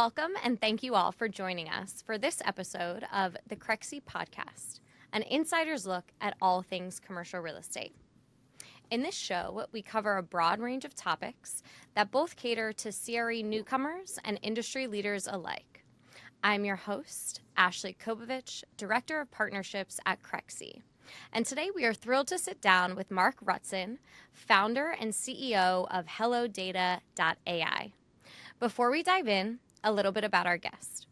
Welcome and thank you all for joining us for this episode of the Crexi Podcast, an insider's look at all things commercial real estate. In this show, we cover a broad range of topics that both cater to CRE newcomers and industry leaders alike. I'm your host, Ashley Kobovitch, Director of Partnerships at Crexi. And today we are thrilled to sit down with Marc Rutzen, founder and CEO of HelloData.AI. Before we dive in, a little bit about our guest.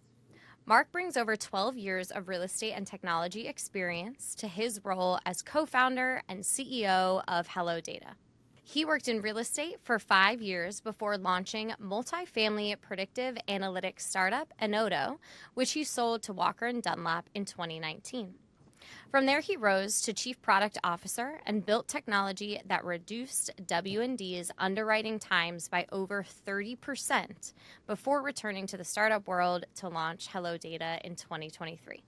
Marc brings over 12 years of real estate and technology experience to his role as co-founder and CEO of HelloData. He worked in real estate for 5 years before launching multifamily predictive analytics startup Enodo, which he sold to Walker & Dunlop in 2019. From there, he rose to Chief Product Officer and built technology that reduced W&D's underwriting times by over 30% before returning to the startup world to launch HelloData in 2023.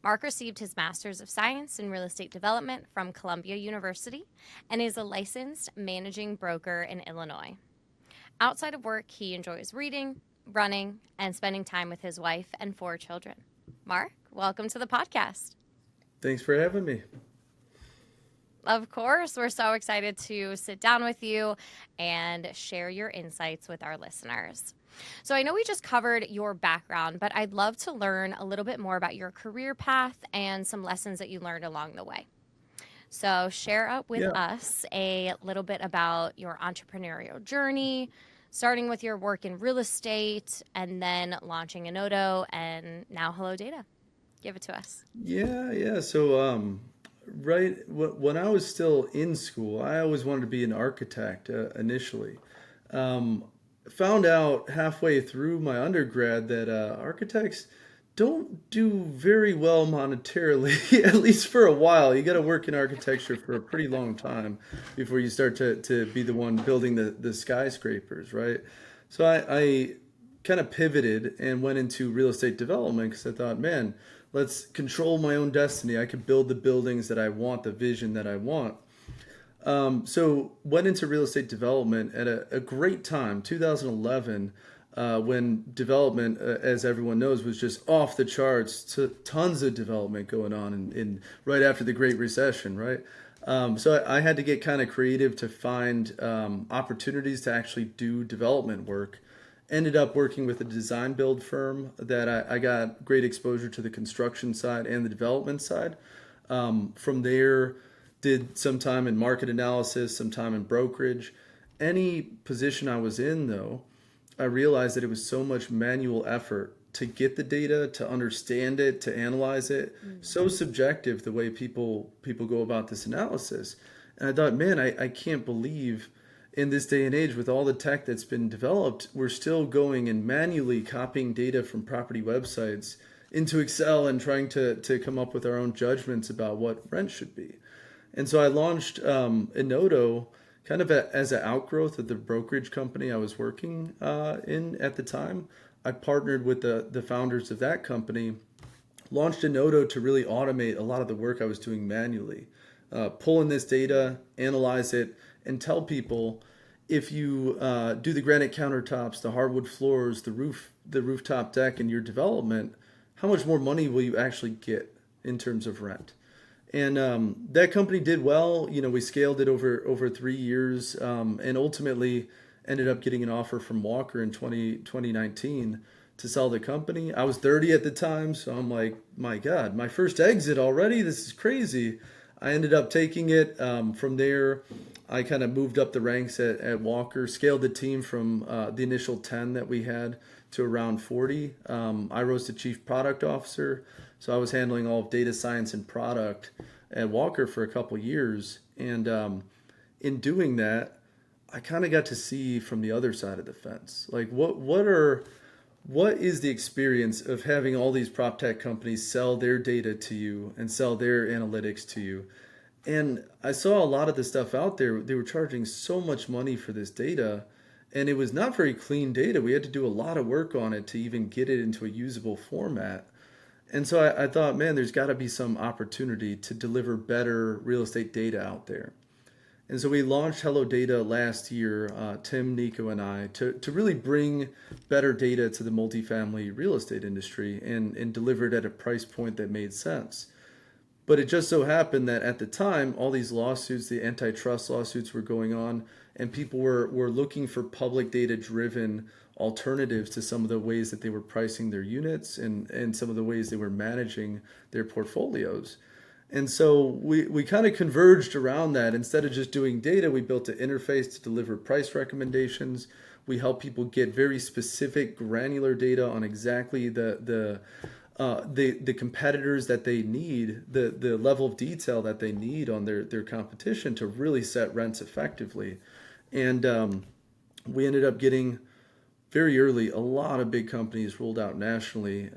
Marc received his Master's of Science in Real Estate Development from Columbia University and is a licensed managing broker in Illinois. Outside of work, he enjoys reading, running, and spending time with his wife and 4 children. Marc, welcome to the podcast. Thanks for having me. Of course, we're so excited to sit down with you and share your insights with our listeners. So I know we just covered your background, but I'd love to learn a little bit more about your career path and some lessons that you learned along the way. So share up with us a little bit about your entrepreneurial journey, starting with your work in real estate and then launching Enodo and now HelloData. Give it to us. Yeah. So, right when I was still in school, I always wanted to be an architect initially. Found out halfway through my undergrad that architects don't do very well monetarily, at least for a while. You got to work in architecture for a pretty long time before you start to be the one building the skyscrapers, right? So I kind of pivoted and went into real estate development because I thought, man, let's control my own destiny. I could build the buildings that I want, the vision that I want. So went into real estate development at a great time, 2011, when development, as everyone knows, was just off the charts. Tons of development going on in right after the Great Recession, right? So I had to get kind of creative to find opportunities to actually do development work. Ended up working with a design build firm that I got great exposure to the construction side and the development side. From there, did some time in market analysis, some time in brokerage. Any position I was in, though, I realized that it was so much manual effort to get the data, to understand it, to analyze it. Mm-hmm. So subjective the way people go about this analysis. And I thought, man, I can't believe in this day and age, with all the tech that's been developed, we're still going and manually copying data from property websites into Excel and trying to come up with our own judgments about what rent should be. And so I launched Enodo kind of as an outgrowth of the brokerage company I was working in at the time. I partnered with the founders of that company, launched Enodo to really automate a lot of the work I was doing manually. Pull in this data, analyze it, and tell people if you do the granite countertops, the hardwood floors, the rooftop deck in your development, how much more money will you actually get in terms of rent? And that company did well. You know, we scaled it over 3 years and ultimately ended up getting an offer from Walker in 2019 to sell the company. I was 30 at the time, so I'm like, my God, my first exit already? This is crazy. I ended up taking it. From there, I kind of moved up the ranks at Walker, scaled the team from the initial 10 that we had to around 40. I rose to Chief Product Officer, so I was handling all of data science and product at Walker for a couple years. And in doing that, I kind of got to see from the other side of the fence, like what is the experience of having all these PropTech companies sell their data to you and sell their analytics to you? And I saw a lot of the stuff out there. They were charging so much money for this data, and it was not very clean data. We had to do a lot of work on it to even get it into a usable format. And so I thought, man, there's got to be some opportunity to deliver better real estate data out there. And so we launched Hello Data last year, Tim, Nico, and I, to really bring better data to the multifamily real estate industry and deliver it at a price point that made sense. But it just so happened that at the time, all these lawsuits, the antitrust lawsuits were going on, and people were looking for public data driven alternatives to some of the ways that they were pricing their units and some of the ways they were managing their portfolios. And so we kind of converged around that. Instead of just doing data, we built an interface to deliver price recommendations. We help people get very specific, granular data on exactly the competitors that they need, the level of detail that they need on their competition to really set rents effectively. And we ended up getting very early a lot of big companies rolled out nationally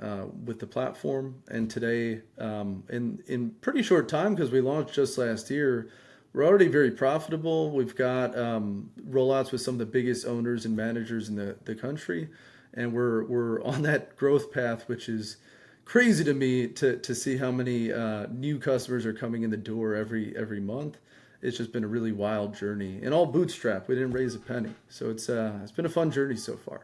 with the platform. And today, in pretty short time, because we launched just last year, we're already very profitable. We've got rollouts with some of the biggest owners and managers in the country, and we're on that growth path, which is crazy to me to see how many new customers are coming in the door every month. It's just been a really wild journey, and all bootstrap. We didn't raise a penny, so it's been a fun journey so far.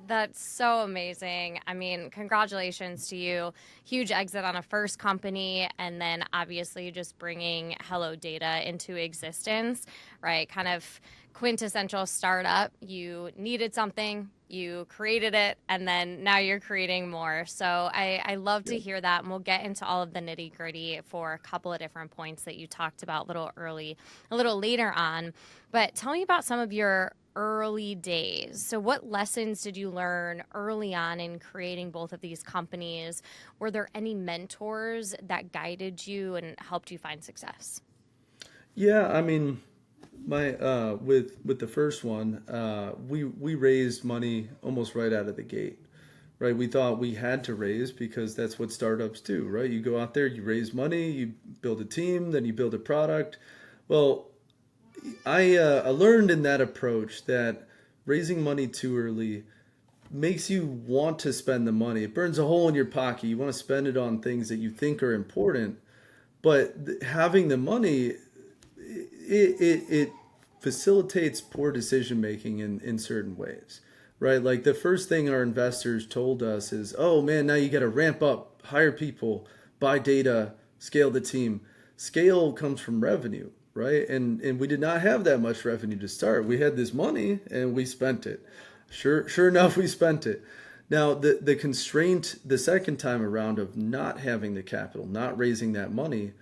That's so amazing. I mean, congratulations to you. Huge exit on a first company, and then obviously just bringing Hello Data into existence, right? Kind of quintessential startup. You needed something, you created it, and then now you're creating more. So I love to hear that, and we'll get into all of the nitty gritty for a couple of different points that you talked about a little later on. But tell me about some of your early days. So what lessons did you learn early on in creating both of these companies? Were there any mentors that guided you and helped you find success? Yeah, I mean, my with the first one, we raised money almost right out of the gate, right? We thought we had to raise because that's what startups do, right? You go out there, you raise money, you build a team, then you build a product. Well, I learned in that approach that raising money too early makes you want to spend the money. It burns a hole in your pocket. You want to spend it on things that you think are important, but having the money, it facilitates poor decision making in certain ways, right? Like the first thing our investors told us is, oh man, now you got to ramp up, hire people, buy data, scale the team. Scale comes from revenue, right? And we did not have that much revenue to start. We had this money and we spent it. Sure enough, we spent it. Now the constraint the second time around of not having the capital, not raising that money,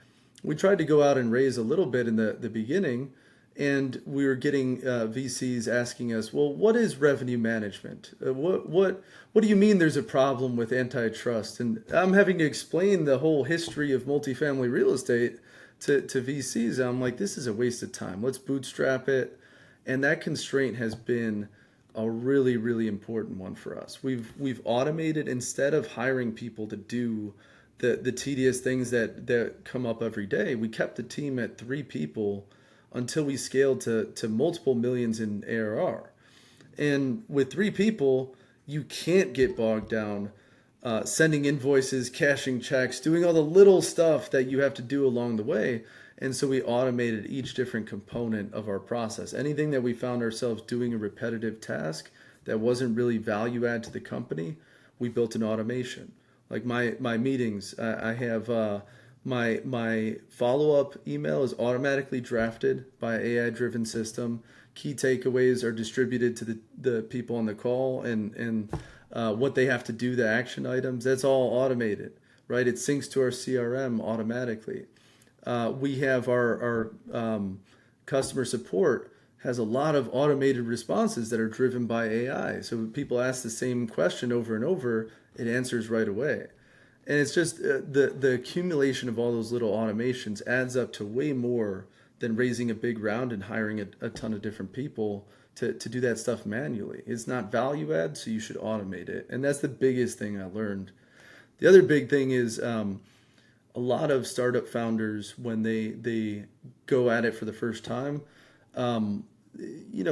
we tried to go out and raise a little bit in the beginning, and we were getting VCs asking us, well, what is revenue management? What do you mean there's a problem with antitrust? And I'm having to explain the whole history of multifamily real estate to VCs. I'm like, this is a waste of time. Let's bootstrap it. And that constraint has been a really, really important one for us. We've automated, instead of hiring people to do the tedious things that come up every day. We kept the team at 3 people until we scaled to multiple millions in ARR. And with 3 people, you can't get bogged down sending invoices, cashing checks, doing all the little stuff that you have to do along the way. And so we automated each different component of our process. Anything that we found ourselves doing a repetitive task that wasn't really value add to the company, we built an automation. Like my meetings, I have my follow-up email is automatically drafted by an AI-driven system. Key takeaways are distributed to the people on the call, and what they have to do, the action items, that's all automated, right? It syncs to our CRM automatically. We have our customer support has a lot of automated responses that are driven by AI. So when people ask the same question over and over, it answers right away. And it's just the accumulation of all those little automations adds up to way more than raising a big round and hiring a ton of different people to do that stuff manually. It's not value add, so you should automate it. And that's the biggest thing I learned. The other big thing is a lot of startup founders, when they go at it for the first time,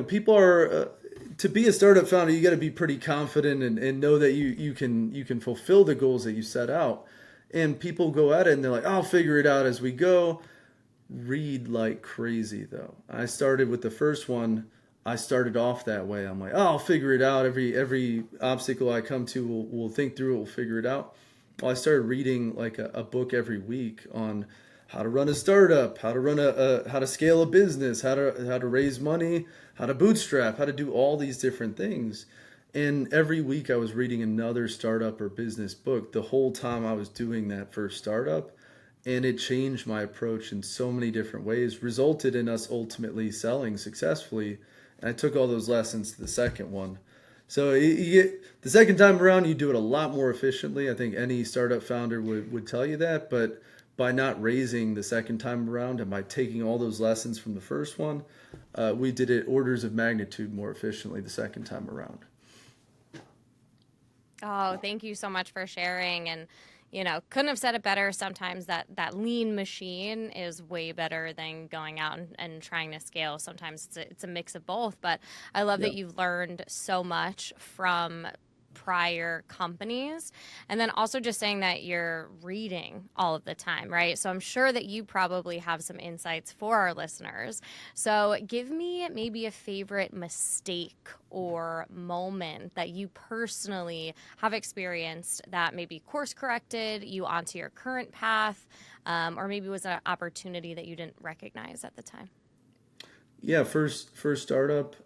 people are to be a startup founder, you got to be pretty confident and know that you can fulfill the goals that you set out. And people go at it and they're like, I'll figure it out as we go. read like crazy though. I started with the first one. I started off that way. I'm like, oh, I'll figure it out. Every obstacle I come to, we'll think through it. We'll figure it out. Well, I started reading like a book every week on how to run a startup, how to run how to scale a business, how to raise money, how to bootstrap, how to do all these different things. And every week I was reading another startup or business book the whole time I was doing that first startup. And it changed my approach in so many different ways, resulted in us ultimately selling successfully. And I took all those lessons to the second one. So you get, the second time around, you do it a lot more efficiently. I think any startup founder would tell you that. But by not raising the second time around and by taking all those lessons from the first one, we did it orders of magnitude more efficiently the second time around. Oh, thank you so much for sharing. And, couldn't have said it better. Sometimes that lean machine is way better than going out and trying to scale. Sometimes it's a mix of both. But I love that you've learned so much from prior companies, and then also just saying that you're reading all of the time, right? So I'm sure that you probably have some insights for our listeners. So give me maybe a favorite mistake or moment that you personally have experienced that maybe course corrected you onto your current path, or maybe was an opportunity that you didn't recognize at the time. Yeah, first startup.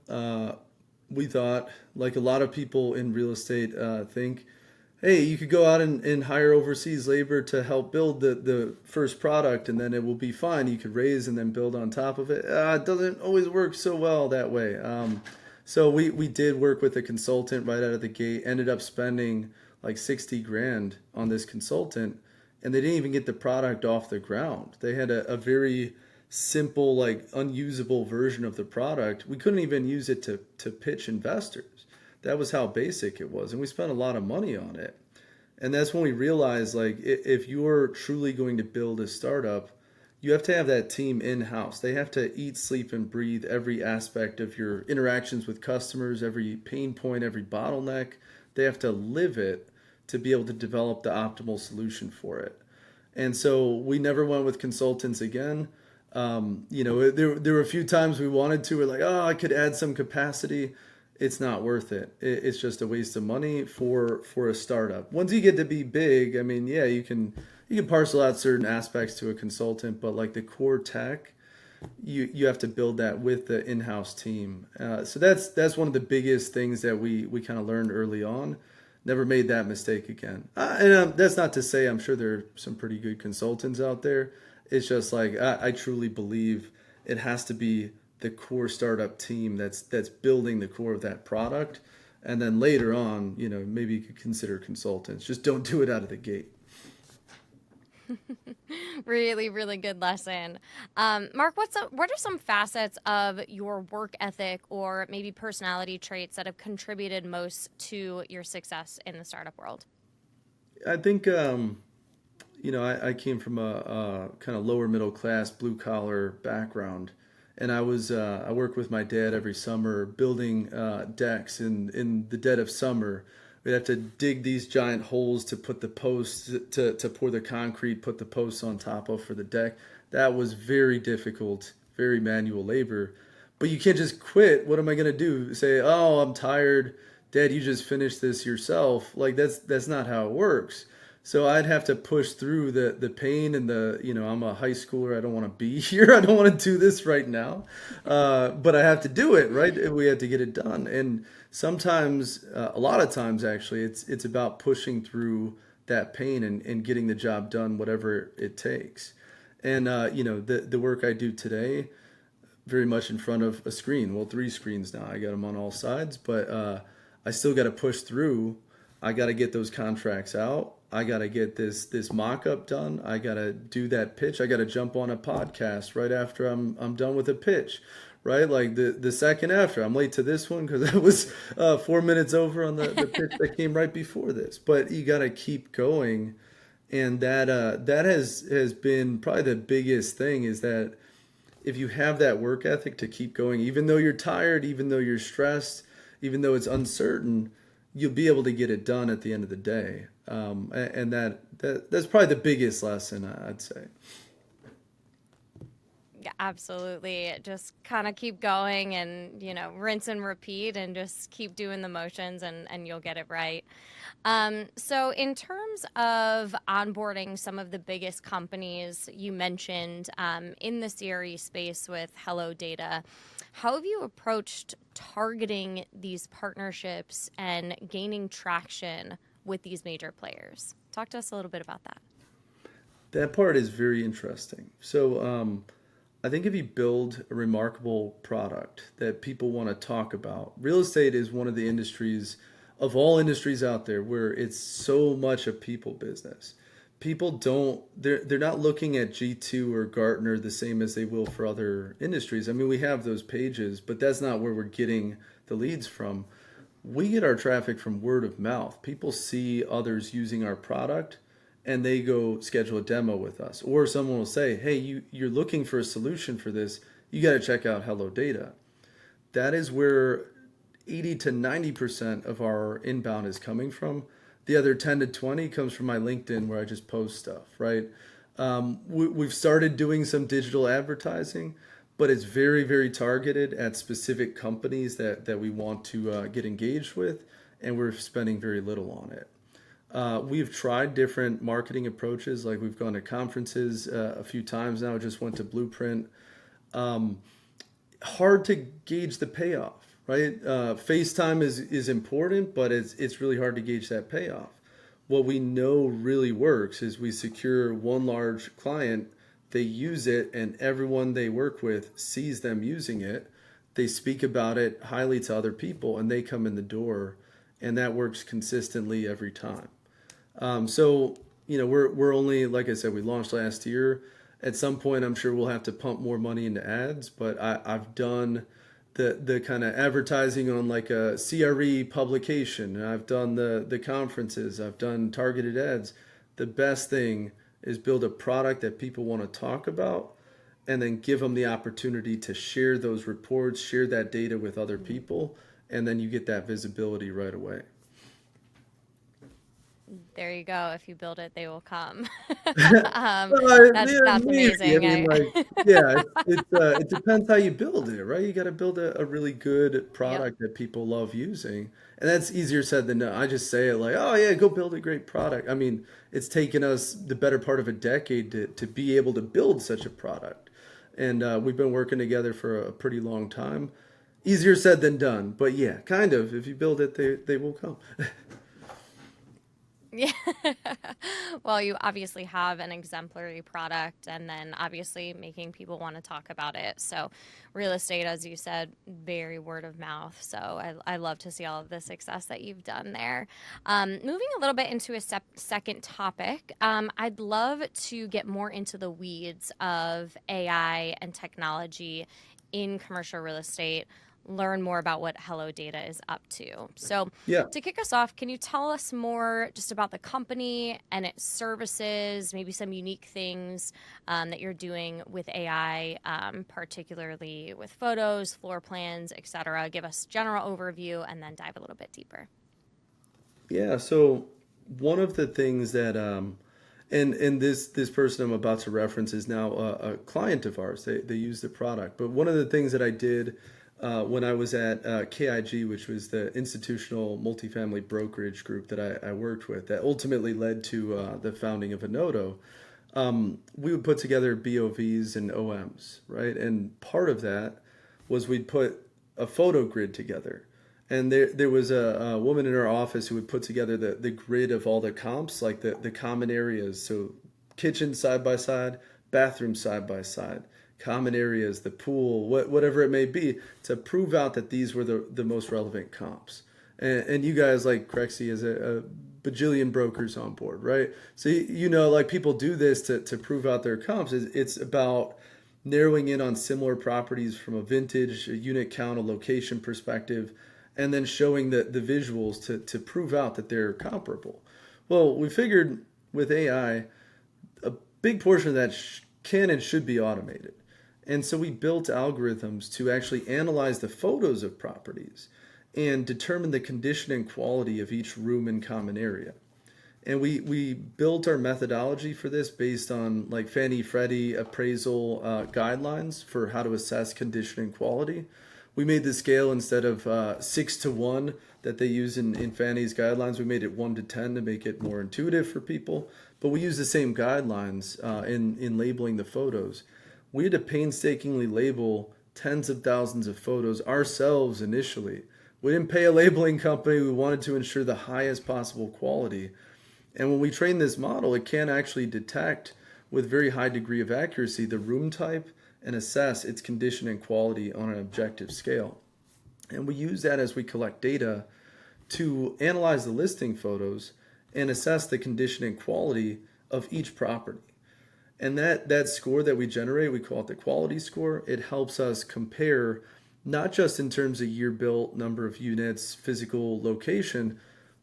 We thought, like a lot of people in real estate think, hey, you could go out and hire overseas labor to help build the first product and then it will be fine. You could raise and then build on top of it. It doesn't always work so well that way. So we did work with a consultant right out of the gate, ended up spending like 60 grand on this consultant, and they didn't even get the product off the ground. They had a very simple, like unusable version of the product. We couldn't even use it to pitch investors. That was how basic it was. And we spent a lot of money on it. And that's when we realized, like, if you're truly going to build a startup, you have to have that team in-house. They have to eat, sleep, and breathe every aspect of your interactions with customers, every pain point, every bottleneck. They have to live it to be able to develop the optimal solution for it. And so we never went with consultants again. There were a few times we wanted to. We're like, oh, I could add some capacity. It's not worth it. It's just a waste of money for a startup. Once you get to be big, I mean, yeah, you can parcel out certain aspects to a consultant, but like the core tech, you have to build that with the in-house team. So that's one of the biggest things that we kind of learned early on. Never made that mistake again. And that's not to say I'm sure there are some pretty good consultants out there. It's just like I truly believe it has to be the core startup team that's building the core of that product, and then later on, maybe you could consider consultants. Just don't do it out of the gate. Really, really good lesson. Marc, what are some facets of your work ethic or maybe personality traits that have contributed most to your success in the startup world? I think I came from a kind of lower middle class, blue collar background, and I worked with my dad every summer building decks in the dead of summer. We'd have to dig these giant holes to put the posts to pour the concrete, put the posts on top of for the deck. That was very difficult, very manual labor. But you can't just quit. What am I gonna do? Say, oh, I'm tired, Dad. You just finished this yourself. Like that's not how it works. So I'd have to push through the pain and I'm a high schooler. I don't want to be here. I don't want to do this right now. But I have to do it, right? We have to get it done. And sometimes, a lot of times actually, it's about pushing through that pain and getting the job done, whatever it takes. And, the work I do today, very much in front of a screen. Well, 3 screens now. I got them on all sides, but I still got to push through. I got to get those contracts out. I got to get this mock-up done. I got to do that pitch. I got to jump on a podcast right after I'm done with a pitch, right? Like the second after. I'm late to this one because I was 4 minutes over on the pitch that came right before this. But you got to keep going. And that has been probably the biggest thing, is that if you have that work ethic to keep going, even though you're tired, even though you're stressed, even though it's uncertain, you'll be able to get it done at the end of the day. And that's probably the biggest lesson, I'd say. Yeah, absolutely. Just kind of keep going and, rinse and repeat and just keep doing the motions and you'll get it right. So, in terms of onboarding some of the biggest companies you mentioned in the CRE space with Hello Data, how have you approached targeting these partnerships and gaining traction with these major players? Talk to us a little bit about that. That part is very interesting. So, I think if you build a remarkable product that people want to talk about, real estate is one of the industries of all industries out there where it's so much a people business. People don't they're not looking at G2 or Gartner the same as they will for other industries. I mean, we have those pages, but that's not where we're getting the leads from. We get our traffic from word of mouth. People see others using our product and they go schedule a demo with us. Or someone will say, hey, you're looking for a solution for this. You got to check out Hello Data. That is where 80 to 90% of our inbound is coming from. The other 10 to 20 comes from my LinkedIn where I just post stuff, right? We've started doing some digital advertising, but it's very, very targeted at specific companies that we want to get engaged with, and we're spending very little on it. We've tried different marketing approaches, like we've gone to conferences a few times now. Just went to Blueprint. Hard to gauge the payoff, right? FaceTime is important, but it's really hard to gauge that payoff. What we know really works is we secure one large client, they use it, and everyone they work with sees them using it. They speak about it highly to other people, and they come in the door, and that works consistently every time. So we're only, like I said, we launched last year. At some point, I'm sure we'll have to pump more money into ads, but I've done the kind of advertising on like a CRE publication. I've done the conferences. I've done targeted ads. The best thing is build a product that people want to talk about, and then give them the opportunity to share those reports, share that data with other people, and then you get that visibility right away. There you go. If you build it, they will come. Yeah, That's maybe. I amazing. mean, like, yeah, it depends how you build it, right? You got to build a really good Yep. product that people love using, and that's easier said than done. I just say it like, oh yeah, go build a great product. I mean, it's taken us the better part of a decade to be able to build such a product, and we've been working together for a pretty long time. Easier said than done, but yeah, kind of. If you build it, they will come. Yeah. Well, you obviously have an exemplary product and then obviously making people want to talk about it. So, real estate, as you said, very word of mouth. So, I love to see all of the success that you've done there. Moving a little bit into a second topic, I'd love to get more into the weeds of AI and technology in commercial real estate, learn more about what Hello Data is up to. So, Yeah. to kick us off, can you tell us more just about the company and its services, maybe some unique things that you're doing with AI, particularly with photos, floor plans, etc.? Give us general overview and then dive a little bit deeper. Yeah, so one of the things that and this person I'm about to reference is now a client of ours. They use the product. But one of the things that I did when I was at KIG, which was the institutional multifamily brokerage group that I worked with, that ultimately led to the founding of Enodo, we would put together BOVs and OMs, right? And part of that was we'd put a photo grid together. And there was a woman in our office who would put together the grid of all the comps, like the common areas. So kitchen side by side, bathroom side by side, common areas, the pool, whatever it may be, to prove out that these were the most relevant comps. And you guys, like Crexi, is a bajillion brokers on board, right? So like people do this to prove out their comps. It's about narrowing in on similar properties from a vintage, a unit count, a location perspective, and then showing the visuals to prove out that they're comparable. Well, we figured with AI, a big portion of that can and should be automated. And so we built algorithms to actually analyze the photos of properties and determine the condition and quality of each room and common area. And we built our methodology for this based on like Fannie Freddie appraisal guidelines for how to assess condition and quality. We made the scale instead of 6-1 that they use in Fannie's guidelines. We made it 1-10 to make it more intuitive for people. But we use the same guidelines in labeling the photos. We had to painstakingly label tens of thousands of photos ourselves initially. We didn't pay a labeling company. We wanted to ensure the highest possible quality. And when we train this model, it can actually detect with very high degree of accuracy the room type and assess its condition and quality on an objective scale. And we use that as we collect data to analyze the listing photos and assess the condition and quality of each property. And that score that we generate, we call it the quality score. It helps us compare not just in terms of year built, number of units, physical location,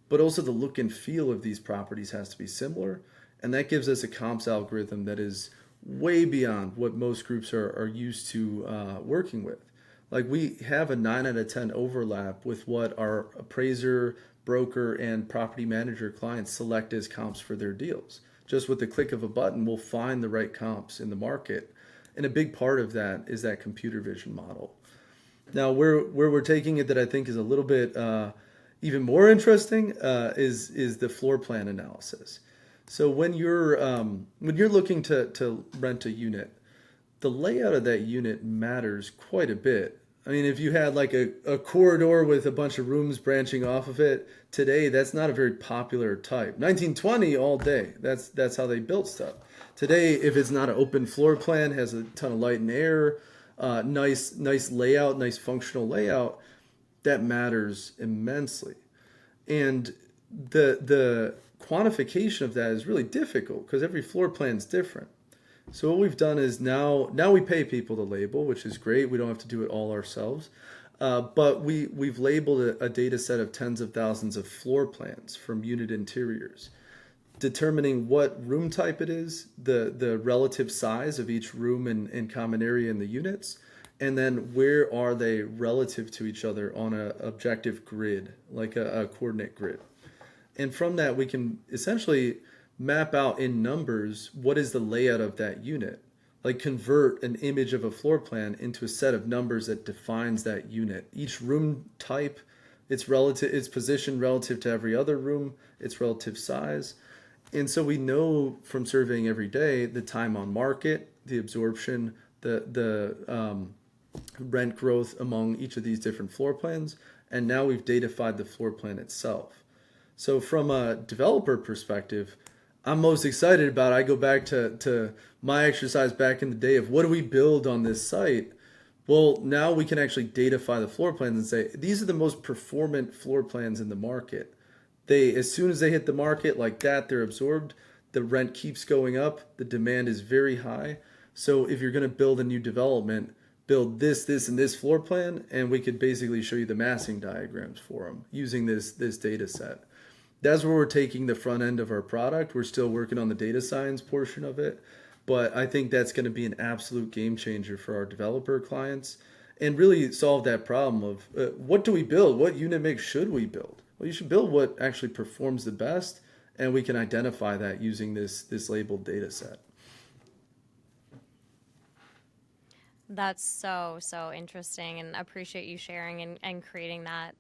but also the look and feel of these properties has to be similar. And that gives us a comps algorithm that is way beyond what most groups are used to working with. Like we have a 9 out of 10 overlap with what our appraiser, broker, and property manager clients select as comps for their deals. Just with the click of a button, we'll find the right comps in the market. And a big part of that is that computer vision model. Now, where we're taking it that I think is a little bit even more interesting is the floor plan analysis. So when you're looking to rent a unit, the layout of that unit matters quite a bit. I mean, if you had like a corridor with a bunch of rooms branching off of it, today that's not a very popular type. 1920 all day. That's how they built stuff. Today, if it's not an open floor plan, has a ton of light and air, nice layout, nice functional layout, that matters immensely. And the quantification of that is really difficult because every floor plan is different. So what we've done is now we pay people to label, which is great. We don't have to do it all ourselves. But we've labeled a data set of tens of thousands of floor plans from unit interiors, determining what room type it is, the relative size of each room and common area in the units, and then where are they relative to each other on an objective grid, like a coordinate grid. And from that, we can essentially map out in numbers what is the layout of that unit, like convert an image of a floor plan into a set of numbers that defines that unit. Each room type, its position relative to every other room, its relative size. And so we know from surveying every day the time on market, the absorption, the rent growth among each of these different floor plans. And now we've datafied the floor plan itself. So from a developer perspective, I'm most excited about, I go back to my exercise back in the day of what do we build on this site? Well, now we can actually datafy the floor plans and say, these are the most performant floor plans in the market. As soon as they hit the market like that, they're absorbed. The rent keeps going up. The demand is very high. So if you're going to build a new development, build this, and this floor plan, and we could basically show you the massing diagrams for them using this data set. That's where we're taking the front end of our product. We're still working on the data science portion of it, but I think that's going to be an absolute game changer for our developer clients and really solve that problem of what do we build? What unit mix should we build? Well, you should build what actually performs the best, and we can identify that using this labeled data set. That's so interesting, and appreciate you sharing and creating that.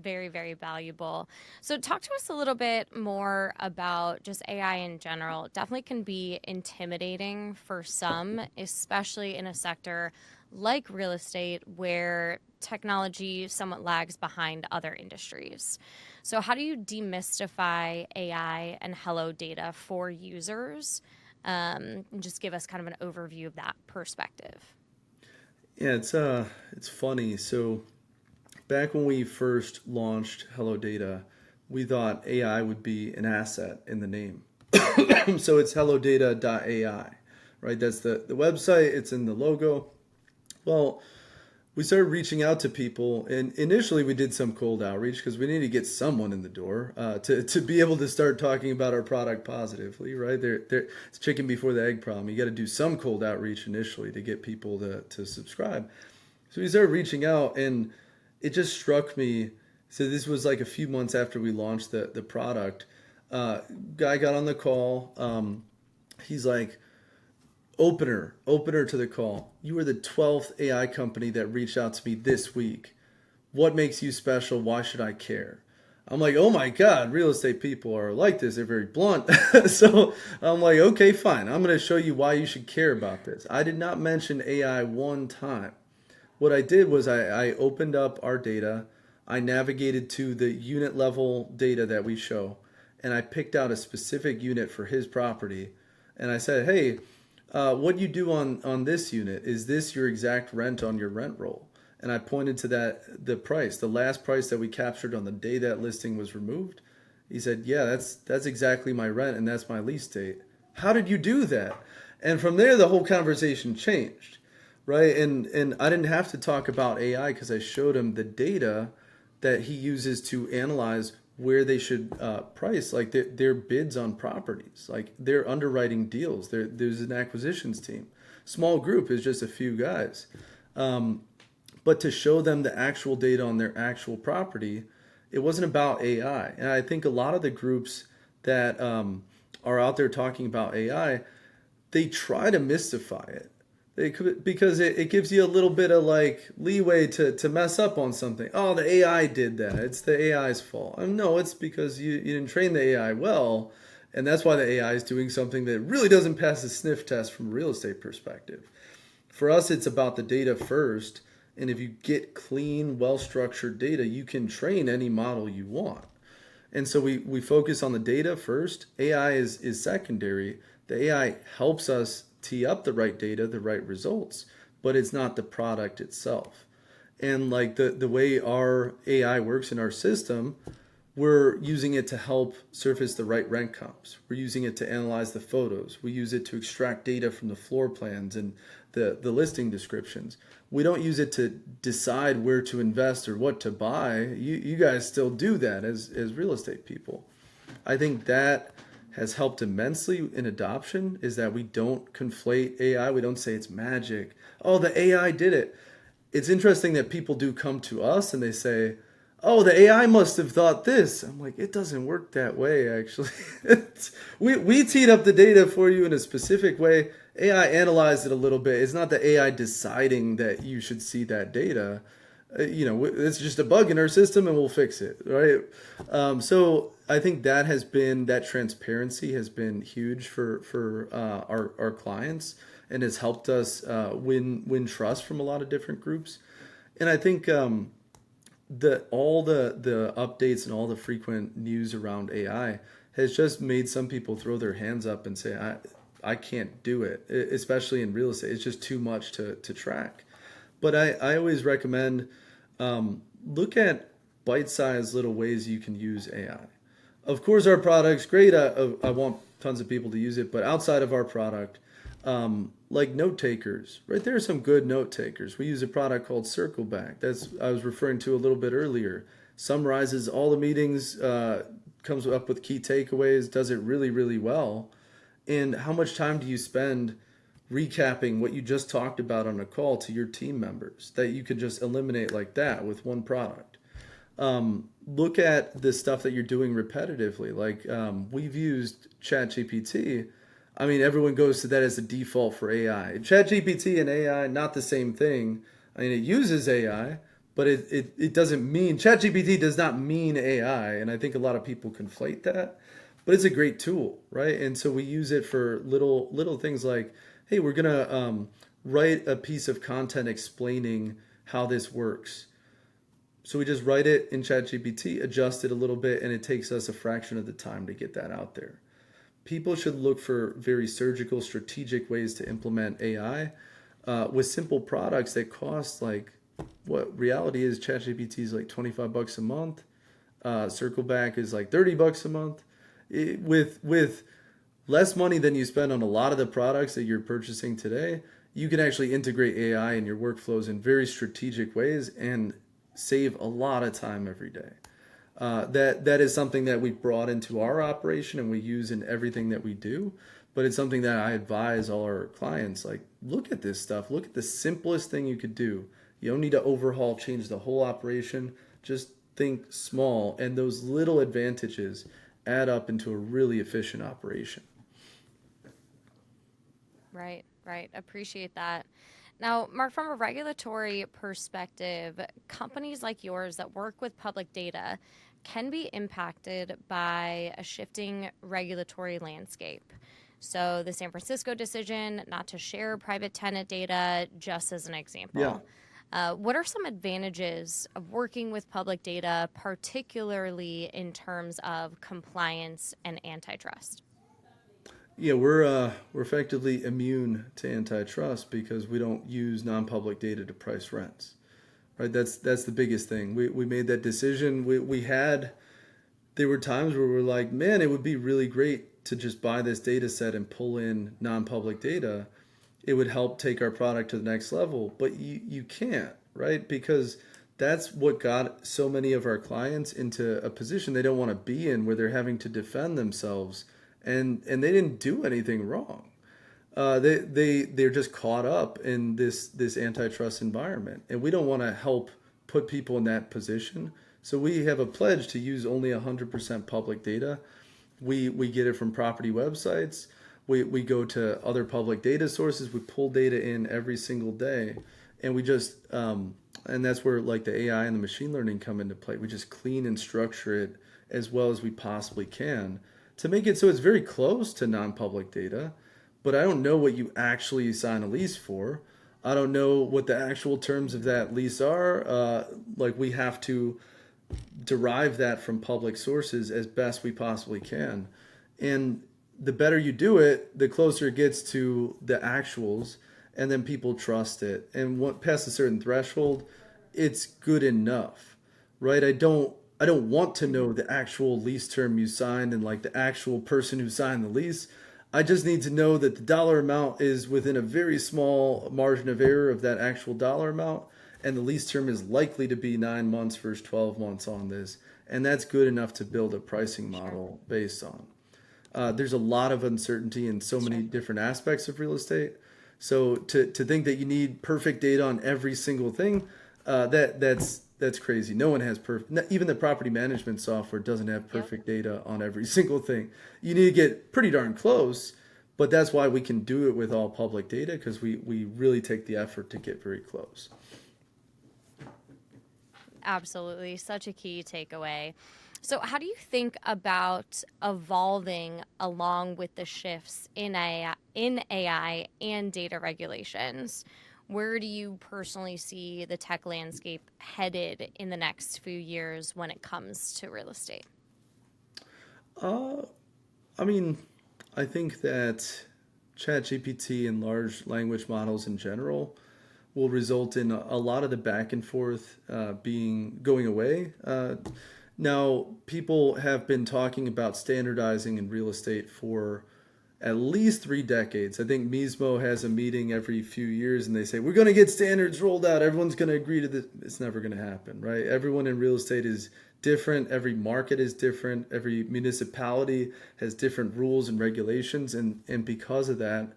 Very, very valuable. So talk to us a little bit more about just AI in general. It definitely can be intimidating for some, especially in a sector like real estate where technology somewhat lags behind other industries. So how do you demystify AI and HelloData for users? And just give us kind of an overview of that perspective. Yeah, it's funny. So back when we first launched HelloData, we thought AI would be an asset in the name. So it's HelloData.AI, right? That's the website. It's in the logo. Well, we started reaching out to people, and initially we did some cold outreach because we needed to get someone in the door to be able to start talking about our product positively, right? It's chicken before the egg problem. You got to do some cold outreach initially to get people to subscribe. So we started reaching out, and it just struck me. So this was like a few months after we launched the product. Uh, Guy got on the call. He's like, opener to the call. You were the 12th AI company that reached out to me this week. What makes you special? Why should I care? I'm like, oh my God, real estate people are like this. They're very blunt. So I'm like, okay, fine. I'm going to show you why you should care about this. I did not mention AI one time. What I did was I opened up our data. I navigated to the unit level data that we show, and I picked out a specific unit for his property. And I said, hey, what you do on this unit, is this your exact rent on your rent roll? And I pointed to the price, the last price that we captured on the day that listing was removed. He said, yeah, that's exactly my rent and that's my lease date. How did you do that? And from there, the whole conversation changed, right? And I didn't have to talk about AI because I showed him the data that he uses to analyze where they should price, like their bids on properties, like their underwriting deals. There's an acquisitions team. Small group is just a few guys. But to show them the actual data on their actual property, it wasn't about AI. And I think a lot of the groups that are out there talking about AI, they try to mystify it. They could, because it gives you a little bit of like leeway to mess up on something. Oh, the AI did that. It's the AI's fault. No, it's because you didn't train the AI well. And that's why the AI is doing something that really doesn't pass the sniff test from a real estate perspective. For us, it's about the data first. And if you get clean, well-structured data, you can train any model you want. And so we focus on the data first. AI is secondary. The AI helps us tee up the right data, the right results, but it's not the product itself. And like the way our AI works in our system, we're using it to help surface the right rent comps. We're using it to analyze the photos. We use it to extract data from the floor plans and the listing descriptions. We don't use it to decide where to invest or what to buy. You guys still do that as real estate people. I think that has helped immensely in adoption, is that we don't conflate AI. We don't say it's magic. Oh, the AI did it. It's interesting that people do come to us and they say, oh, the AI must have thought this. I'm like, it doesn't work that way, actually. we teed up the data for you in a specific way. AI analyzed it a little bit. It's not the AI deciding that you should see that data. It's just a bug in our system and we'll fix it, right? So I think that transparency has been huge for our clients and has helped us win trust from a lot of different groups. And I think all the updates and all the frequent news around AI has just made some people throw their hands up and say, I can't do it, especially in real estate. It's just too much to track. But I always recommend look at bite-sized little ways you can use AI. Of course, our product's great. I want tons of people to use it. But outside of our product, like note takers, right? There are some good note takers. We use a product called Circleback. I was referring to a little bit earlier. Summarizes all the meetings, comes up with key takeaways, does it really, really well. And how much time do you spend recapping what you just talked about on a call to your team members that you could just eliminate like that with one product? Look at the stuff that you're doing repetitively. Like we've used ChatGPT. I mean, everyone goes to that as the default for AI. ChatGPT and AI, not the same thing. I mean, it uses AI, but it doesn't mean, ChatGPT does not mean AI. And I think a lot of people conflate that. But it's a great tool, right? And so we use it for little things like, hey, we're going to write a piece of content explaining how this works. So we just write it in ChatGPT, adjust it a little bit, and it takes us a fraction of the time to get that out there. People should look for very surgical, strategic ways to implement AI with simple products that cost like, what reality is, ChatGPT is like $25 a month. Circleback is like $30 a month. With less money than you spend on a lot of the products that you're purchasing today, you can actually integrate AI in your workflows in very strategic ways and save a lot of time every day. That is something that we brought into our operation and we use in everything that we do. But it's something that I advise all our clients, like, look at this stuff. Look at the simplest thing you could do. You don't need to overhaul, change the whole operation. Just think small, and those little advantages add up into a really efficient operation. Right, right. Appreciate that. Now, Mark, from a regulatory perspective, companies like yours that work with public data can be impacted by a shifting regulatory landscape. So, the San Francisco decision not to share private tenant data, just as an Yeah. example. What are some advantages of working with public data, particularly in terms of compliance and antitrust? Yeah, we're effectively immune to antitrust because we don't use non-public data to price rents. Right? That's the biggest thing. We made that decision. We had there were times where we're like, man, it would be really great to just buy this data set and pull in non-public data. It would help take our product to the next level, but you can't, right? Because that's what got so many of our clients into a position they don't want to be in, where they're having to defend themselves, and they didn't do anything wrong. They're just caught up in this antitrust environment, and we don't want to help put people in that position. So we have a pledge to use only 100% public data. We get it from property websites. We go to other public data sources. We pull data in every single day, and we just and that's where like the AI and the machine learning come into play. We just clean and structure it as well as we possibly can to make it so it's very close to non-public data, but I don't know what you actually sign a lease for. I don't know what the actual terms of that lease are. Like we have to derive that from public sources as best we possibly can. And the better you do it, the closer it gets to the actuals, and then people trust it. And past a certain threshold, it's good enough, right? I don't want to know the actual lease term you signed and like the actual person who signed the lease. I just need to know that the dollar amount is within a very small margin of error of that actual dollar amount, and the lease term is likely to be 9 months versus 12 months on this. And that's good enough to build a pricing model based on. There's a lot of uncertainty in so many different aspects of real estate. So to think that you need perfect data on every single thing, that's crazy. No one has perfect. Even the property management software doesn't have perfect data on every single thing. You need to get pretty darn close, but that's why we can do it with all public data, because we really take the effort to get very close. Absolutely. Such a key takeaway. So, how do you think about evolving along with the shifts in AI and data regulations? Where do you personally see the tech landscape headed in the next few years when it comes to real estate? Uh, I mean, I think that ChatGPT and large language models in general will result in a lot of the back and forth going away. Now, people have been talking about standardizing in real estate for at least 3 decades. I think Mismo has a meeting every few years and they say, we're going to get standards rolled out. Everyone's going to agree to this. It's never going to happen, right? Everyone in real estate is different. Every market is different. Every municipality has different rules and regulations. And because of that,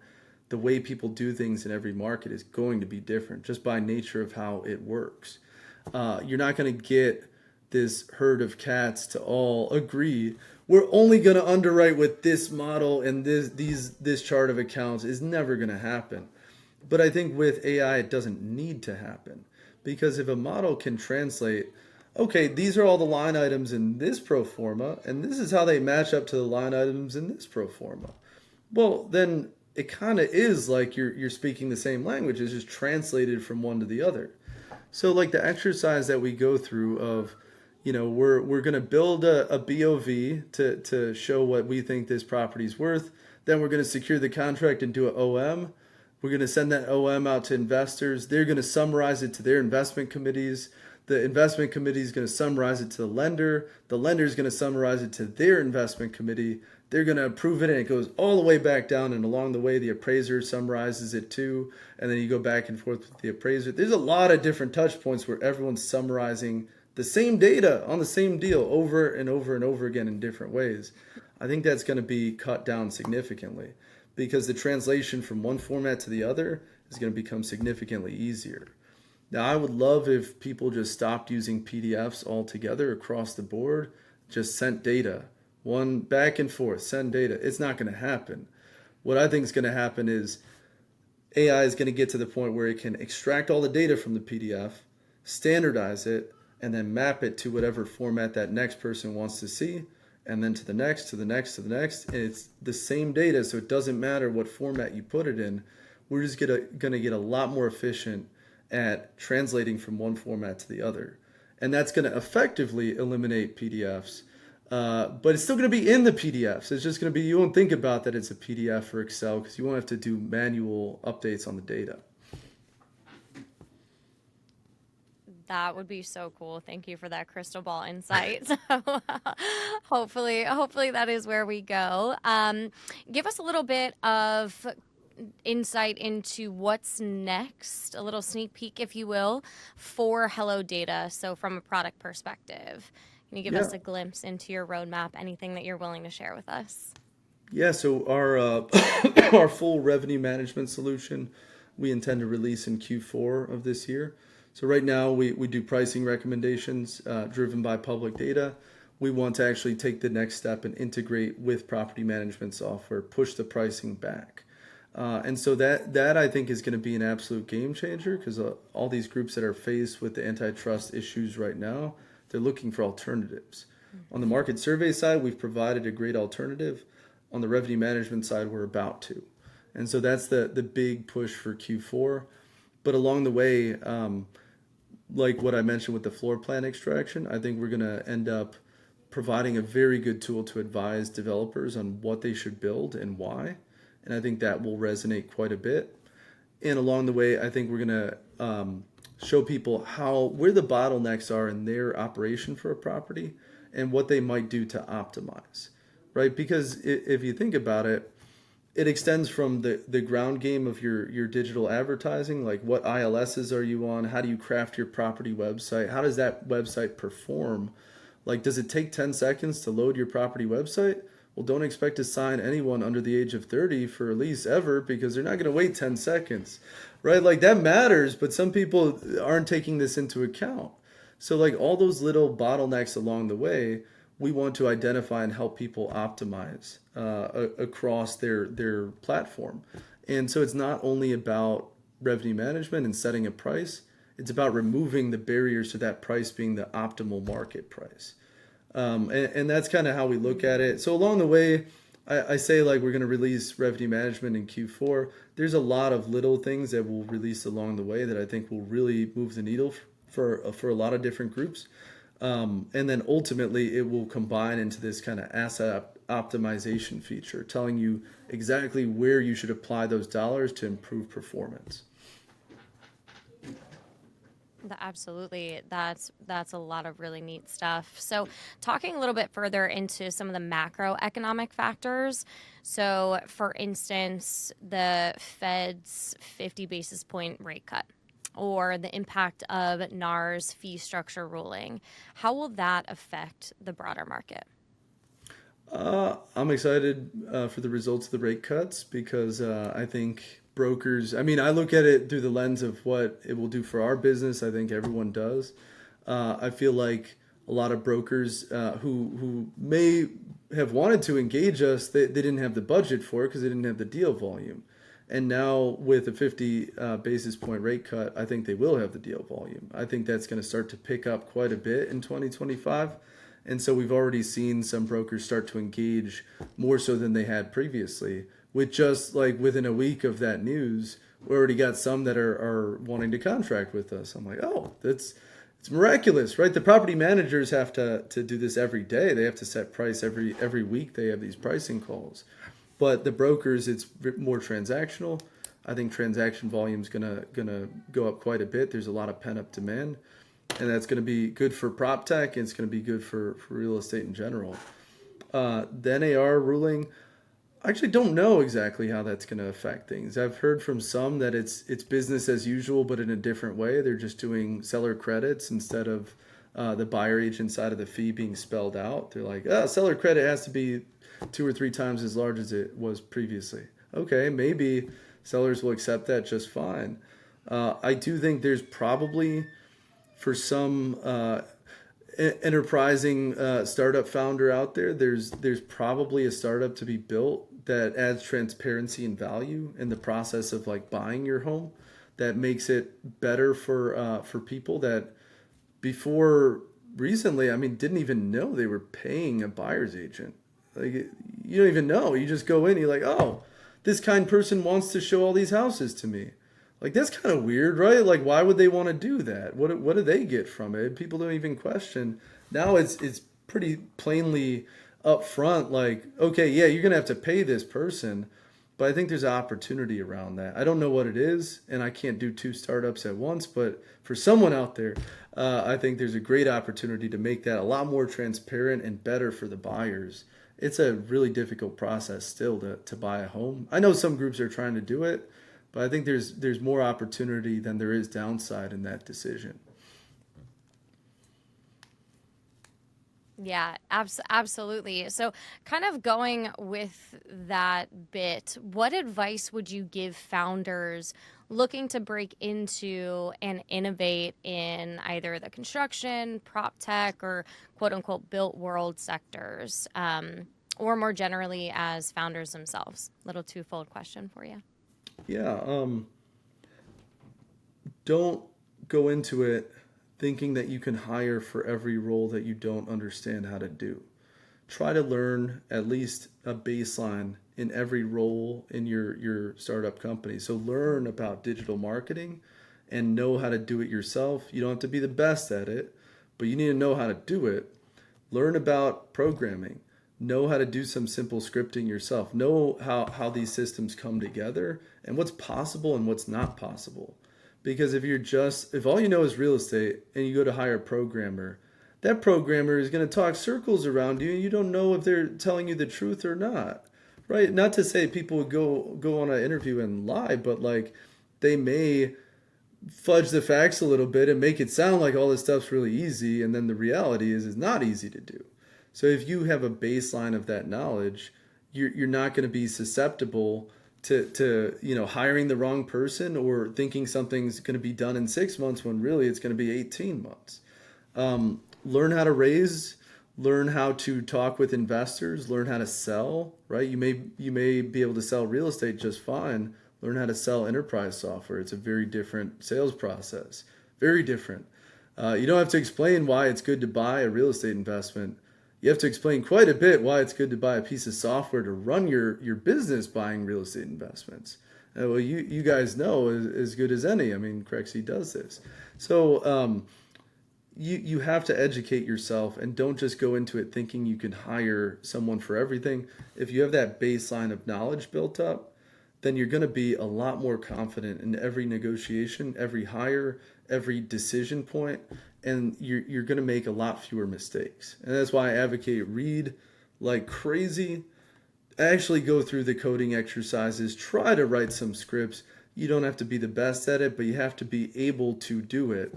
the way people do things in every market is going to be different just by nature of how it works. You're not going to get this herd of cats to all agree we're only going to underwrite with this model and this chart of accounts. Is never going to happen. But I think with AI it doesn't need to happen, because if a model can translate, okay, these are all the line items in this pro forma and this is how they match up to the line items in this pro forma, well then it kind of is like you're speaking the same language. It's just translated from one to the other. So like the exercise that we go through of, we're going to build a BOV to show what we think this property is worth. Then we're going to secure the contract and do an OM. We're going to send that OM out to investors. They're going to summarize it to their investment committees. The investment committee is going to summarize it to the lender. The lender is going to summarize it to their investment committee. They're going to approve it, and it goes all the way back down. And along the way, the appraiser summarizes it too. And then you go back and forth with the appraiser. There's a lot of different touch points where everyone's summarizing the same data on the same deal over and over and over again in different ways. I think that's going to be cut down significantly, because the translation from one format to the other is going to become significantly easier. Now, I would love if people just stopped using PDFs altogether across the board, just sent data. one back and forth, send data. It's not going to happen. What I think is going to happen is AI is going to get to the point where it can extract all the data from the PDF, standardize it, and then map it to whatever format that next person wants to see, and then to the next, to the next, to the next. And it's the same data, so it doesn't matter what format you put it in. We're just going to get a lot more efficient at translating from one format to the other. And that's going to effectively eliminate PDFs. But it's still going to be in the PDFs. It's just going to be, you won't think about that it's a PDF or Excel because you won't have to do manual updates on the data. That would be so cool. Thank you for that crystal ball insight. So hopefully that is where we go. Give us a little bit of insight into what's next, a little sneak peek, if you will, for HelloData. So from a product perspective, can you give us a glimpse into your roadmap, anything that you're willing to share with us? Yeah, so our our full revenue management solution we intend to release in Q4 of this year. So right now we do pricing recommendations driven by public data. We want to actually take the next step and integrate with property management software, push the pricing back. And so that I think is going to be an absolute game changer because all these groups that are faced with the antitrust issues right now, they're looking for alternatives. On the market survey side, we've provided a great alternative. On the revenue management side, we're about to. And so that's the big push for Q4. But along the way, like what I mentioned with the floor plan extraction, I think we're going to end up providing a very good tool to advise developers on what they should build and why. And I think that will resonate quite a bit. And along the way, I think we're going to show people where the bottlenecks are in their operation for a property and what they might do to optimize, right? Because if you think about it, it extends from the ground game of your digital advertising, like what ILSs are you on? How do you craft your property website? How does that website perform? Like, does it take 10 seconds to load your property website? Well, don't expect to sign anyone under the age of 30 for a lease ever because they're not going to wait 10 seconds, right? Like that matters, but some people aren't taking this into account. So like all those little bottlenecks along the way, we want to identify and help people optimize across their platform. And so it's not only about revenue management and setting a price, it's about removing the barriers to that price being the optimal market price. And that's kind of how we look at it. So along the way, I say like we're going to release revenue management in Q4. There's a lot of little things that we'll release along the way that I think will really move the needle for a lot of different groups. And then ultimately it will combine into this kind of asset optimization feature, telling you exactly where you should apply those dollars to improve performance. Absolutely. That's a lot of really neat stuff. So talking a little bit further into some of the macroeconomic factors. So for instance, the Fed's 50 basis point rate cut or the impact of NAR's fee structure ruling. How will that affect the broader market? I'm excited for the results of the rate cuts because I think brokers, I mean, I look at it through the lens of what it will do for our business. I think everyone does. I feel like a lot of brokers who may have wanted to engage us, they didn't have the budget for it because they didn't have the deal volume. And now with a 50 basis point rate cut, I think they will have the deal volume. I think that's going to start to pick up quite a bit in 2025. And so we've already seen some brokers start to engage more so than they had previously. With just like within a week of that news, we already got some that are wanting to contract with us. I'm like, oh, it's miraculous, right? The property managers have to do this every day. They have to set price every week. They have these pricing calls. But the brokers, it's more transactional. I think transaction volume is gonna go up quite a bit. There's a lot of pent up demand, and that's going to be good for PropTech, and it's going to be good for real estate in general. The NAR ruling, I actually don't know exactly how that's going to affect things. I've heard from some that it's business as usual, but in a different way. They're just doing seller credits instead of the buyer agent side of the fee being spelled out. They're like, seller credit has to be 2 or 3 times as large as it was previously. Okay, maybe sellers will accept that just fine. I do think there's probably for some enterprising startup founder out there, there's probably a startup to be built that adds transparency and value in the process of like buying your home, that makes it better for people that before recently, I mean, didn't even know they were paying a buyer's agent. Like you don't even know. You just go in, you're like, oh, this kind person wants to show all these houses to me. Like that's kind of weird, right? Like why would they want to do that? What do they get from it? People don't even question. Now it's pretty plainly up front like, okay, yeah, you're going to have to pay this person, but I think there's opportunity around that. I don't know what it is, and I can't do two startups at once, but for someone out there, I think there's a great opportunity to make that a lot more transparent and better for the buyers. It's a really difficult process still to buy a home. I know some groups are trying to do it, but I think there's more opportunity than there is downside in that decision. Yeah, absolutely. So, kind of going with that bit, what advice would you give founders looking to break into and innovate in either the construction, prop tech, or quote unquote built world sectors, or more generally as founders themselves? Little twofold question for you. Yeah, don't go into it thinking that you can hire for every role that you don't understand how to do. Try to learn at least a baseline in every role in your startup company. So learn about digital marketing and know how to do it yourself. You don't have to be the best at it, but you need to know how to do it. Learn about programming. Know how to do some simple scripting yourself. Know how these systems come together and what's possible and what's not possible. Because if all you know is real estate and you go to hire a programmer, that programmer is going to talk circles around you and you don't know if they're telling you the truth or not. Right? Not to say people would go on an interview and lie, but like they may fudge the facts a little bit and make it sound like all this stuff's really easy, and then the reality is it's not easy to do. So if you have a baseline of that knowledge, you're not going to be susceptible to hiring the wrong person or thinking something's going to be done in 6 months when really it's going to be 18 months. Learn how to raise, learn how to talk with investors, learn how to sell, right? You may be able to sell real estate just fine. Learn how to sell enterprise software. It's a very different sales process, very different. You don't have to explain why it's good to buy a real estate investment. You have to explain quite a bit why it's good to buy a piece of software to run your business buying real estate investments. Well, you guys know as good as any. I mean, Crexi does this. So you have to educate yourself and don't just go into it thinking you can hire someone for everything. If you have that baseline of knowledge built up, then you're going to be a lot more confident in every negotiation, every hire, every decision point, and you're going to make a lot fewer mistakes. And that's why I advocate read like crazy, actually go through the coding exercises, try to write some scripts. You don't have to be the best at it, but you have to be able to do it.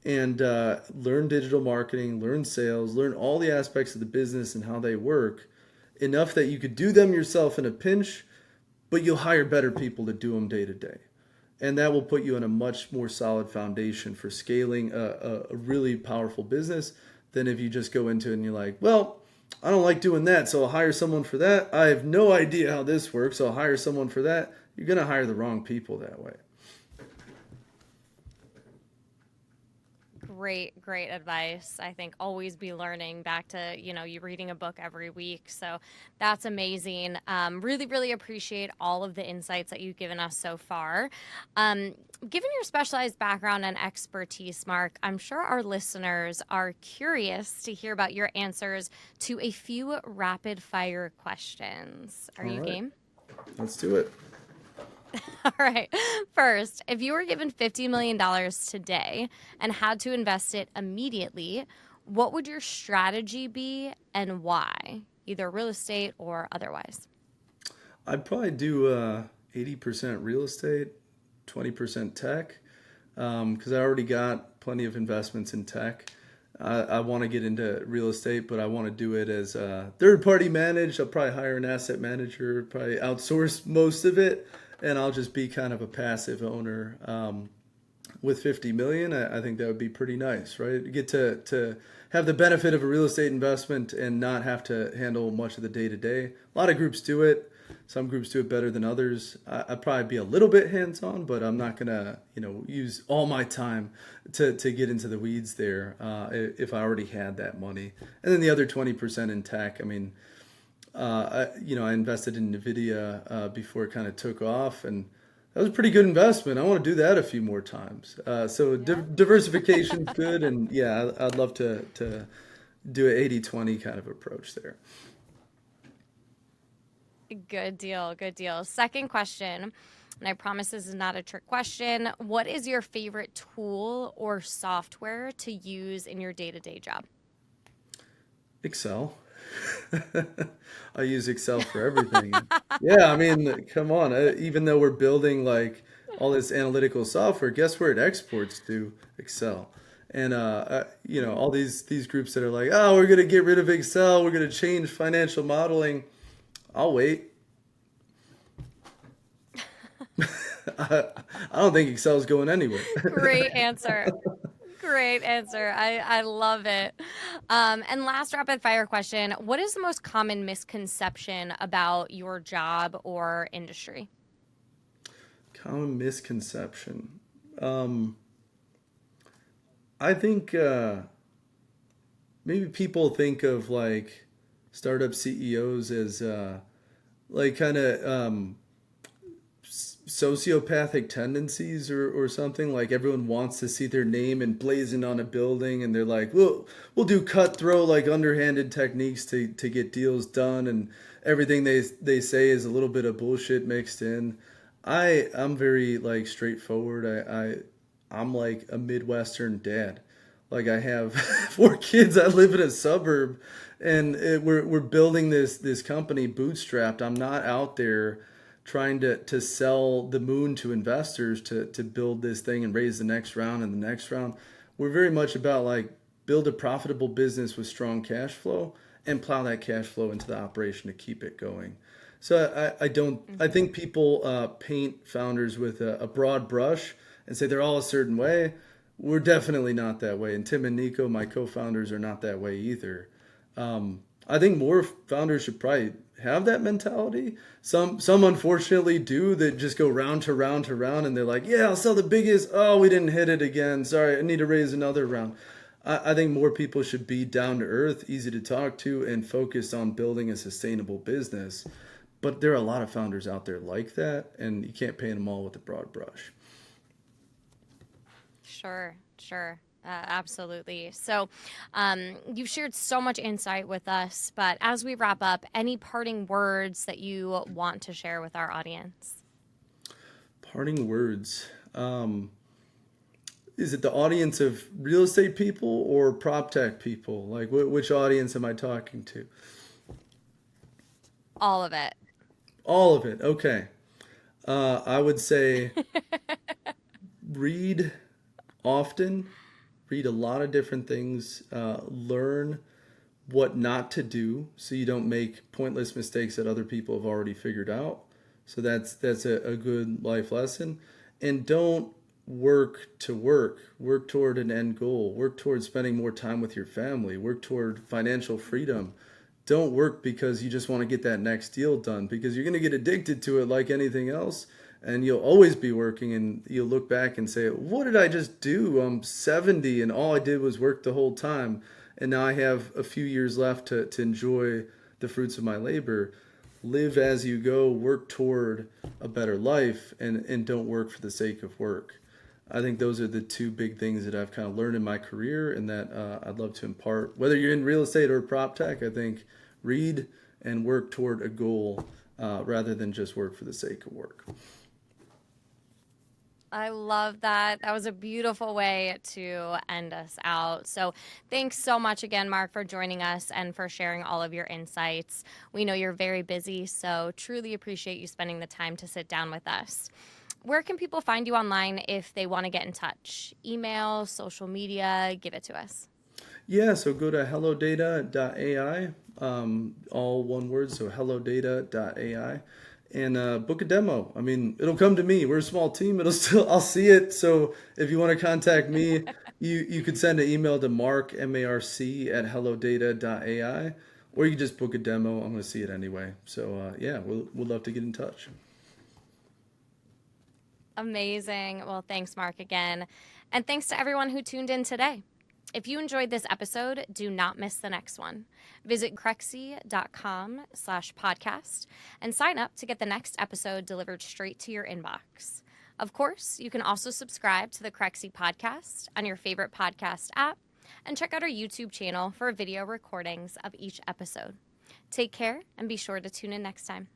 And learn digital marketing, learn sales, learn all the aspects of the business and how they work, enough that you could do them yourself in a pinch, but you'll hire better people to do them day to day. And that will put you on a much more solid foundation for scaling a really powerful business than if you just go into it and you're like, well, I don't like doing that, so I'll hire someone for that. I have no idea how this works, so I'll hire someone for that. You're going to hire the wrong people that way. Great advice. I think always be learning, back to, you reading a book every week. So that's amazing. Really appreciate all of the insights that you've given us so far. Given your specialized background and expertise, Marc, I'm sure our listeners are curious to hear about your answers to a few rapid fire questions. Are you game? Let's do it. All right. First, if you were given $50 million today and had to invest it immediately, what would your strategy be and why? Either real estate or otherwise. I'd probably do 80% real estate, 20% tech, because I already got plenty of investments in tech. I want to get into real estate, but I want to do it as third-party managed. I'll probably hire an asset manager, probably outsource most of it, and I'll just be kind of a passive owner. with 50 million, I think that would be pretty nice, right? You get to have the benefit of a real estate investment and not have to handle much of the day to day. A lot of groups do it. Some groups do it better than others. I'd probably be a little bit hands-on, but I'm not gonna, use all my time to get into the weeds there if I already had that money. And then the other 20% in tech. I mean, I invested in NVIDIA before it kind of took off, and that was a pretty good investment. I want to do that a few more times. So diversification's good, and yeah, I'd love to do an 80-20 kind of approach there. Good deal. Good deal. Second question, and I promise this is not a trick question. What is your favorite tool or software to use in your day-to-day job? Excel. I use Excel for everything. Yeah, I mean, come on. Even though we're building like all this analytical software, guess where it exports to? Excel. And all these groups that are like, oh, we're gonna get rid of Excel, we're gonna change financial modeling. I'll wait. I don't think Excel's going anywhere. Great answer. Great answer. I love it. And last rapid fire question. What is the most common misconception about your job or industry? Common misconception. I think maybe people think of like startup CEOs as like kind of sociopathic tendencies or something. Like everyone wants to see their name emblazoned on a building, and they're like, we'll do cutthroat, like underhanded techniques to get deals done, and everything they say is a little bit of bullshit mixed in. I'm very like straightforward. I'm like a Midwestern dad. Like I have 4 kids. I live in a suburb, and we're building this company bootstrapped. I'm not out there trying to sell the moon to investors to build this thing and raise the next round and the next round. We're very much about like build a profitable business with strong cash flow and plow that cash flow into the operation to keep it going. So I think people paint founders with a broad brush and say they're all a certain way. We're definitely not that way. And Tim and Nico, my co-founders, are not that way either. I think more founders should probably have that mentality. Some unfortunately do, that just go round to round to round, and they're like, yeah, I'll sell the biggest. Oh, we didn't hit it again. Sorry, I need to raise another round. I think more people should be down to earth, easy to talk to, and focused on building a sustainable business. But there are a lot of founders out there like that, and you can't paint them all with a broad brush. Sure. Absolutely. So you've shared so much insight with us, but as we wrap up, any parting words that you want to share with our audience? Parting words. Is it the audience of real estate people or PropTech people? Like which audience am I talking to? All of it. All of it. Okay. I would say read often. Read a lot of different things, learn what not to do so you don't make pointless mistakes that other people have already figured out. So that's a good life lesson. And don't work to work. Work toward an end goal. Work toward spending more time with your family. Work toward financial freedom. Don't work because you just want to get that next deal done, because you're going to get addicted to it like anything else. And you'll always be working, and you'll look back and say, what did I just do? I'm 70 and all I did was work the whole time. And now I have a few years left to enjoy the fruits of my labor. Live as you go, work toward a better life, and don't work for the sake of work. I think those are the 2 big things that I've kind of learned in my career, and that I'd love to impart. Whether you're in real estate or PropTech, I think read and work toward a goal rather than just work for the sake of work. I love that. That was a beautiful way to end us out. So thanks so much again, Marc, for joining us and for sharing all of your insights. We know you're very busy, so truly appreciate you spending the time to sit down with us. Where can people find you online if they want to get in touch? Email, social media, give it to us. Yeah, so go to HelloData.AI, all one word, so HelloData.AI. and book a demo. I mean, it'll come to me. We're a small team. I'll see it. So if you want to contact me, you could send an email to Marc, MARC at HelloData.AI, or you can just book a demo. I'm going to see it anyway. So yeah, we'll love to get in touch. Amazing. Well, thanks, Marc, again. And thanks to everyone who tuned in today. If you enjoyed this episode, do not miss the next one. Visit Crexi.com/podcast and sign up to get the next episode delivered straight to your inbox. Of course, you can also subscribe to the Crexi Podcast on your favorite podcast app and check out our YouTube channel for video recordings of each episode. Take care and be sure to tune in next time.